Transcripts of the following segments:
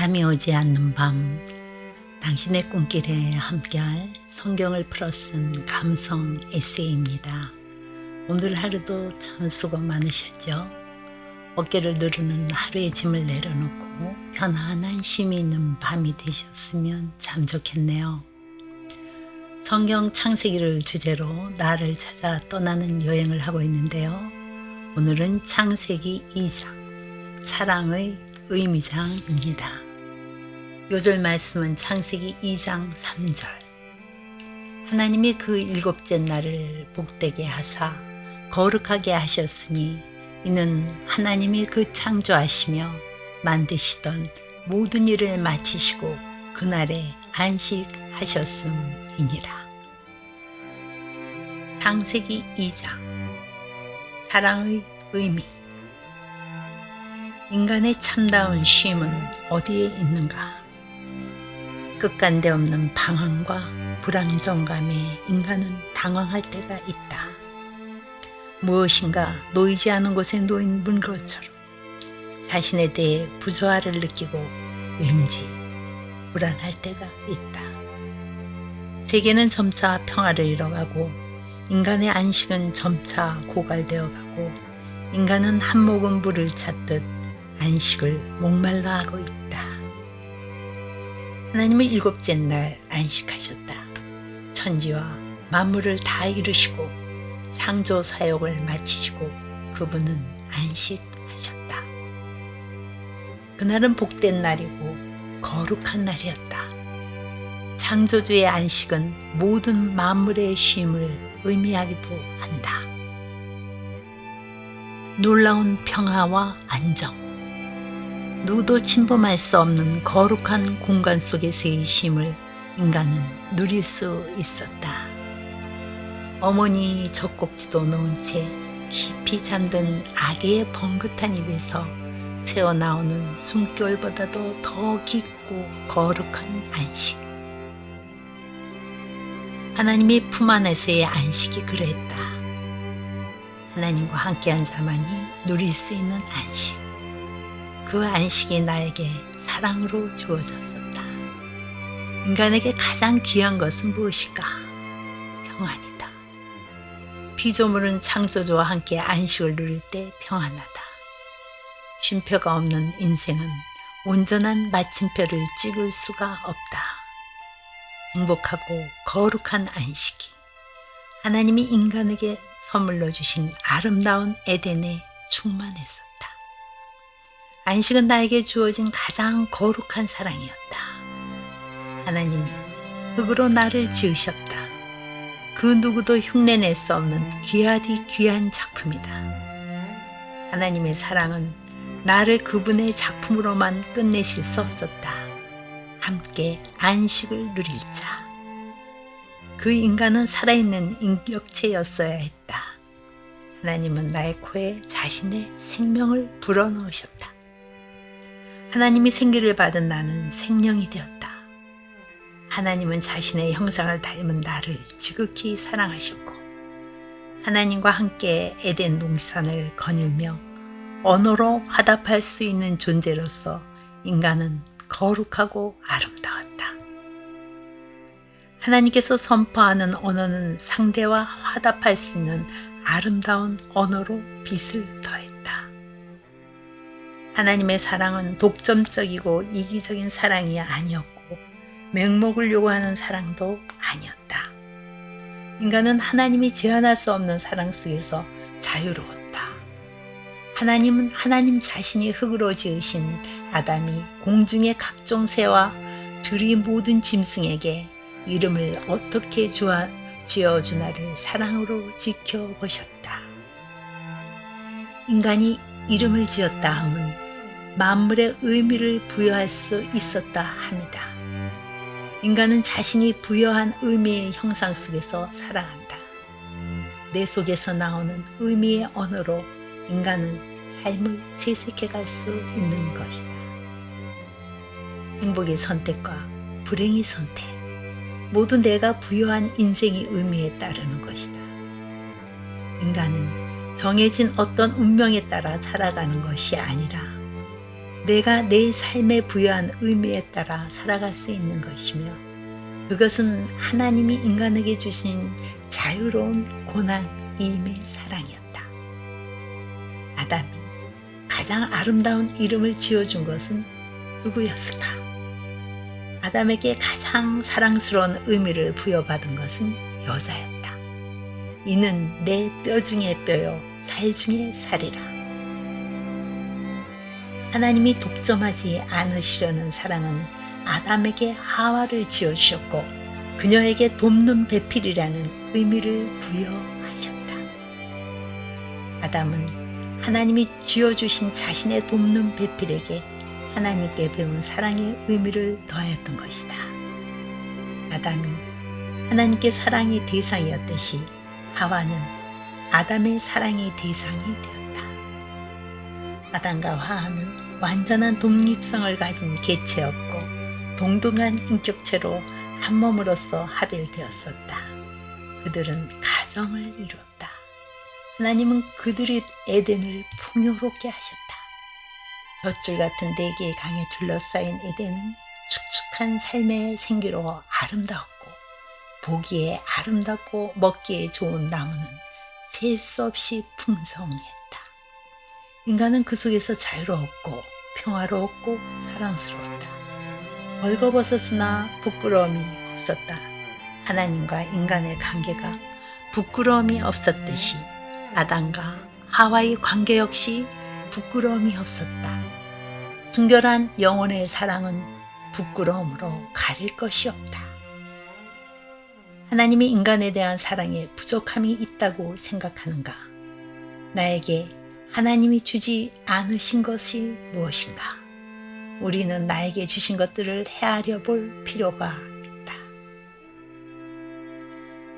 잠이 오지 않는 밤, 당신의 꿈길에 함께할 성경을 풀어 쓴 감성 에세이입니다. 오늘 하루도 참 수고 많으셨죠? 어깨를 누르는 하루의 짐을 내려놓고 편안한 쉼이 있는 밤이 되셨으면 참 좋겠네요. 성경 창세기를 주제로 나를 찾아 떠나는 여행을 하고 있는데요. 오늘은 창세기 2장, 사랑의 의미장입니다. 요절 말씀은 창세기 2장 3절. 하나님이 그 일곱째 날을 복되게 하사 거룩하게 하셨으니 이는 하나님이 그 창조하시며 만드시던 모든 일을 마치시고 그날에 안식하셨음이니라. 창세기 2장, 사랑의 의미. 인간의 참다운 쉼은 어디에 있는가? 끝간데 없는 방황과 불안정감에 인간은 당황할 때가 있다. 무엇인가 놓이지 않은 곳에 놓인 물건처럼 자신에 대해 부조화를 느끼고 왠지 불안할 때가 있다. 세계는 점차 평화를 잃어가고 인간의 안식은 점차 고갈되어 가고 인간은 한 모금 물을 찾듯 안식을 목말라 하고 있다. 하나님은 일곱째 날 안식하셨다. 천지와 만물을 다 이루시고 창조 사역을 마치시고 그분은 안식하셨다. 그날은 복된 날이고 거룩한 날이었다. 창조주의 안식은 모든 만물의 쉼을 의미하기도 한다. 놀라운 평화와 안정, 누구도 침범할 수 없는 거룩한 공간 속에서의 쉼을 인간은 누릴 수 있었다. 어머니 젖꼭지도 놓은 채 깊이 잠든 아기의 번긋한 입에서 새어나오는 숨결보다도 더 깊고 거룩한 안식. 하나님의 품 안에서의 안식이 그랬다. 하나님과 함께한 자만이 누릴 수 있는 안식. 그 안식이 나에게 사랑으로 주어졌었다. 인간에게 가장 귀한 것은 무엇일까? 평안이다. 피조물은 창조주와 함께 안식을 누릴 때 평안하다. 쉼표가 없는 인생은 온전한 마침표를 찍을 수가 없다. 행복하고 거룩한 안식이 하나님이 인간에게 선물로 주신 아름다운 에덴에 충만했었다. 안식은 나에게 주어진 가장 거룩한 사랑이었다. 하나님이 흙으로 나를 지으셨다. 그 누구도 흉내낼 수 없는 귀하디 귀한 작품이다. 하나님의 사랑은 나를 그분의 작품으로만 끝내실 수 없었다. 함께 안식을 누릴 자. 그 인간은 살아있는 인격체였어야 했다. 하나님은 나의 코에 자신의 생명을 불어넣으셨다. 하나님이 생기를 받은 나는 생명이 되었다. 하나님은 자신의 형상을 닮은 나를 지극히 사랑하셨고 하나님과 함께 에덴 동산을 거닐며 언어로 화답할 수 있는 존재로서 인간은 거룩하고 아름다웠다. 하나님께서 선포하는 언어는 상대와 화답할 수 있는 아름다운 언어로 빛을 더했다. 하나님의 사랑은 독점적이고 이기적인 사랑이 아니었고 맹목을 요구하는 사랑도 아니었다. 인간은 하나님이 제한할 수 없는 사랑 속에서 자유로웠다. 하나님은 하나님 자신이 흙으로 지으신 아담이 공중의 각종 새와 들의 모든 짐승에게 이름을 어떻게 지어주나를 사랑으로 지켜보셨다. 인간이 이름을 지었다 함은 만물의 의미를 부여할 수 있었다 합니다. 인간은 자신이 부여한 의미의 형상 속에서 살아간다. 내 속에서 나오는 의미의 언어로 인간은 삶을 채색해 갈 수 있는 것이다. 행복의 선택과 불행의 선택, 모두 내가 부여한 인생의 의미에 따르는 것이다. 인간은 정해진 어떤 운명에 따라 살아가는 것이 아니라 내가 내 삶에 부여한 의미에 따라 살아갈 수 있는 것이며 그것은 하나님이 인간에게 주신 자유로운 고난이임의 사랑이었다. 아담이 가장 아름다운 이름을 지어준 것은 누구였을까? 아담에게 가장 사랑스러운 의미를 부여받은 것은 여자였다. 이는 내 뼈 중에 뼈요 살 중에 살이라. 하나님이 독점하지 않으시려는 사랑은 아담에게 하와를 지어주셨고 그녀에게 돕는 배필이라는 의미를 부여하셨다. 아담은 하나님이 지어주신 자신의 돕는 배필에게 하나님께 배운 사랑의 의미를 더했던 것이다. 아담이 하나님께 사랑의 대상이었듯이 하와는 아담의 사랑의 대상이 되었다. 아담과 하와는 완전한 독립성을 가진 개체였고 동등한 인격체로 한 몸으로서 합일되었었다. 그들은 가정을 이루었다. 하나님은 그들의 에덴을 풍요롭게 하셨다. 젖줄 같은 4개의 강에 둘러싸인 에덴은 축축한 삶의 생기로 아름다웠고 보기에 아름답고 먹기에 좋은 나무는 셀 수 없이 풍성했다. 인간은 그 속에서 자유로웠고 평화로웠고 사랑스러웠다. 벌거벗었으나 부끄러움이 없었다. 하나님과 인간의 관계가 부끄러움이 없었듯이 아담과 하와의 관계 역시 부끄러움이 없었다. 순결한 영혼의 사랑은 부끄러움으로 가릴 것이 없다. 하나님이 인간에 대한 사랑에 부족함이 있다고 생각하는가? 나에게 하나님이 주지 않으신 것이 무엇인가? 우리는 나에게 주신 것들을 헤아려 볼 필요가 있다.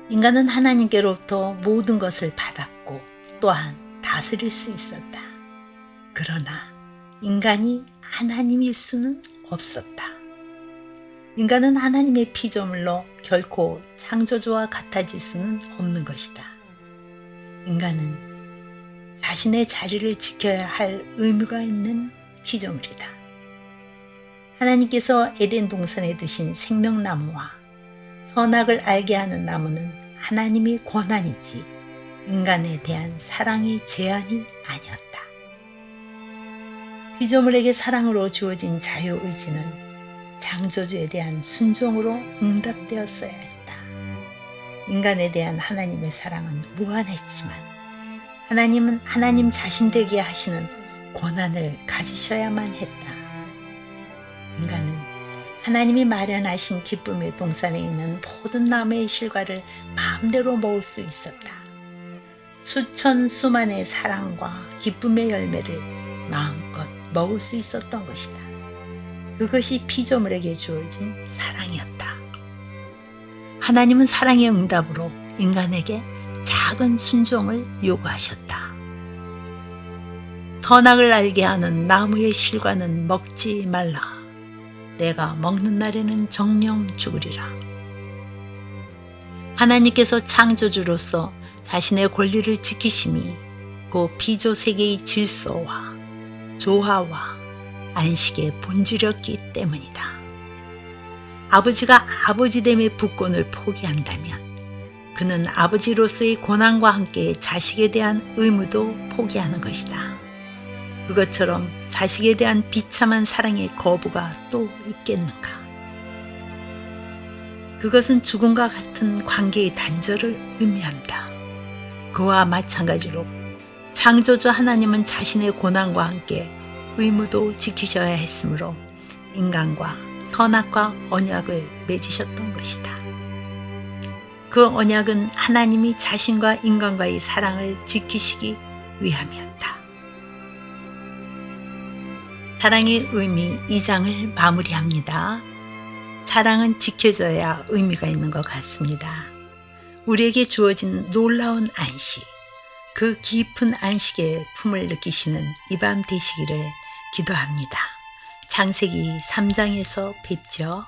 인간은 하나님께로부터 모든 것을 받았고 또한 다스릴 수 있었다. 그러나 인간이 하나님일 수는 없었다. 인간은 하나님의 피조물로 결코 창조주와 같아질 수는 없는 것이다. 인간은 자신의 자리를 지켜야 할 의무가 있는 피조물이다. 하나님께서 에덴 동산에 두신 생명나무와 선악을 알게 하는 나무는 하나님의 권한이지 인간에 대한 사랑의 제한이 아니었다. 피조물에게 사랑으로 주어진 자유의지는 창조주에 대한 순종으로 응답되었어야 했다. 인간에 대한 하나님의 사랑은 무한했지만 하나님은 하나님 자신 되게 하시는 권한을 가지셔야만 했다. 인간은 하나님이 마련하신 기쁨의 동산에 있는 모든 나무의 실과를 마음대로 먹을 수 있었다. 수천 수만의 사랑과 기쁨의 열매를 마음껏 먹을 수 있었던 것이다. 그것이 피조물에게 주어진 사랑이었다. 하나님은 사랑의 응답으로 인간에게 작은 순종을 요구하셨다. 선악을 알게 하는 나무의 실과는 먹지 말라. 내가 먹는 날에는 정령 죽으리라. 하나님께서 창조주로서 자신의 권리를 지키심이 그 피조 세계의 질서와 조화와 안식의 본질이었기 때문이다. 아버지가 아버지됨의 부권을 포기한다면 그는 아버지로서의 권한과 함께 자식에 대한 의무도 포기하는 것이다. 그것처럼 자식에 대한 비참한 사랑의 거부가 또 있겠는가? 그것은 죽음과 같은 관계의 단절을 의미한다. 그와 마찬가지로 창조주 하나님은 자신의 고난과 함께 의무도 지키셔야 했으므로 인간과 선악과 언약을 맺으셨던 것이다. 그 언약은 하나님이 자신과 인간과의 사랑을 지키시기 위함이었다. 사랑의 의미 2장을 마무리합니다. 사랑은 지켜져야 의미가 있는 것 같습니다. 우리에게 주어진 놀라운 안식, 그 깊은 안식의 품을 느끼시는 이 밤 되시기를 기도합니다. 창세기 3장에서 뵙죠.